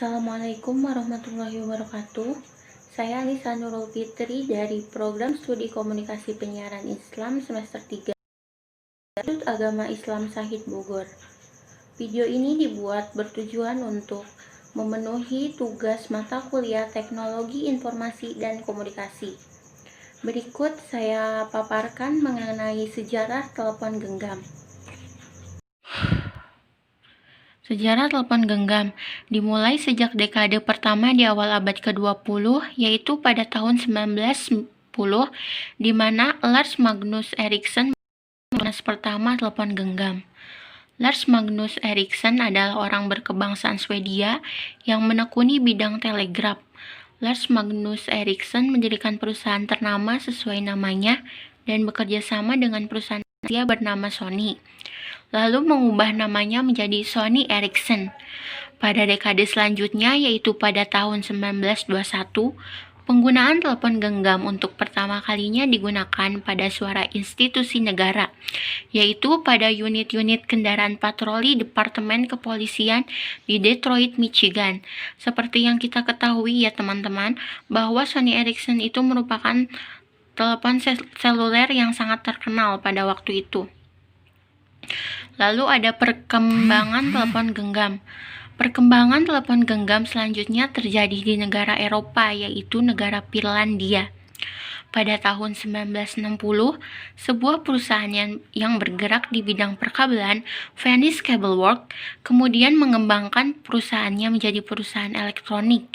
Assalamualaikum warahmatullahi wabarakatuh. Saya Anissa Nurul Fitri dari Program Studi Komunikasi Penyiaran Islam semester 3 Institut Agama Islam Syahid Bogor. Video ini dibuat bertujuan untuk memenuhi tugas mata kuliah Teknologi Informasi dan Komunikasi. Berikut saya paparkan mengenai sejarah telepon genggam. Sejarah telepon genggam dimulai sejak dekade pertama di awal abad ke-20, yaitu pada tahun 1910, di mana Lars Magnus Ericsson membuat pertama telepon genggam. Lars Magnus Ericsson adalah orang berkebangsaan Swedia yang menekuni bidang telegraf. Lars Magnus Ericsson mendirikan perusahaan ternama sesuai namanya dan bekerja sama dengan perusahaan Asia bernama Sony, lalu mengubah namanya menjadi Sony Ericsson. Pada dekade selanjutnya, yaitu pada tahun 1921, penggunaan telepon genggam untuk pertama kalinya digunakan pada suara institusi negara, yaitu pada unit-unit kendaraan patroli Departemen Kepolisian di Detroit, Michigan. Seperti yang kita ketahui ya teman-teman, bahwa Sony Ericsson itu merupakan telepon seluler yang sangat terkenal pada waktu itu. Lalu ada perkembangan telepon genggam. Perkembangan telepon genggam selanjutnya terjadi di negara Eropa, yaitu negara Finlandia. Pada tahun 1960, sebuah perusahaan yang bergerak di bidang perkabelan, Venice Cable Works, kemudian mengembangkan perusahaannya menjadi perusahaan elektronik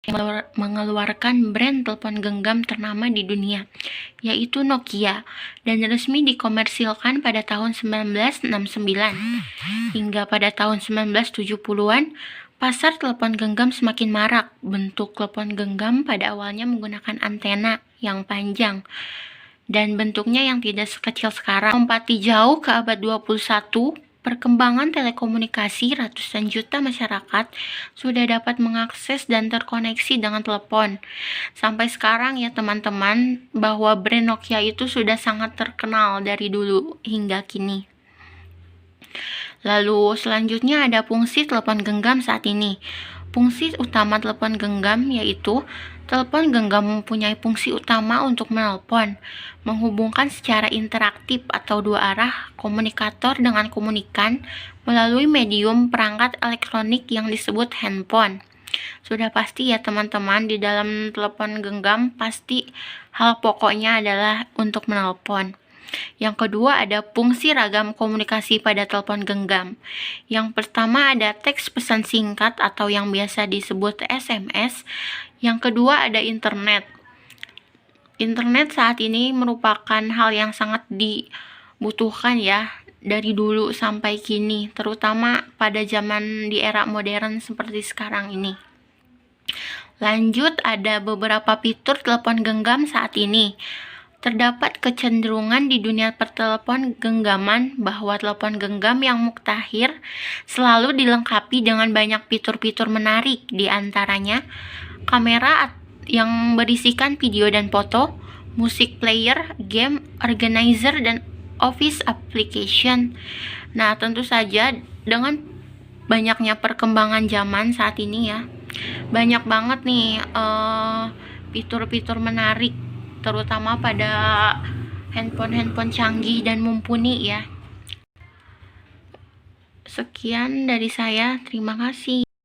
yang mengeluarkan brand telepon genggam ternama di dunia, yaitu Nokia, dan resmi dikomersilkan pada tahun 1969. Hingga pada tahun 1970-an, pasar telepon genggam semakin marak. Bentuk telepon genggam pada awalnya menggunakan antena yang panjang dan bentuknya yang tidak sekecil sekarang. Lompati jauh ke abad 21, perkembangan telekomunikasi, ratusan juta masyarakat sudah dapat mengakses dan terkoneksi dengan telepon. Sampai sekarang ya teman-teman, bahwa brand Nokia itu sudah sangat terkenal dari dulu hingga kini. Lalu selanjutnya ada fungsi telepon genggam saat ini. Fungsi utama telepon genggam yaitu telepon genggam mempunyai fungsi utama untuk menelpon, menghubungkan secara interaktif atau dua arah komunikator dengan komunikan melalui medium perangkat elektronik yang disebut handphone. Sudah pasti ya teman-teman, di dalam telepon genggam pasti hal pokoknya adalah untuk menelpon. Yang kedua ada fungsi ragam komunikasi pada telepon genggam. Yang pertama ada teks pesan singkat atau yang biasa disebut SMS. Yang kedua ada internet. Internet saat ini merupakan hal yang sangat dibutuhkan ya dari dulu sampai kini, terutama pada zaman di era modern seperti sekarang ini. Lanjut ada beberapa fitur telepon genggam saat ini. Terdapat kecenderungan di dunia pertelepon genggaman bahwa telepon genggam yang mutakhir selalu dilengkapi dengan banyak fitur-fitur menarik, di antaranya kamera yang berisikan video dan foto, musik player, game, organizer, dan office application. Nah, tentu saja dengan banyaknya perkembangan zaman saat ini ya, banyak banget nih fitur-fitur menarik, terutama pada handphone canggih dan mumpuni ya. Sekian dari saya, terima kasih.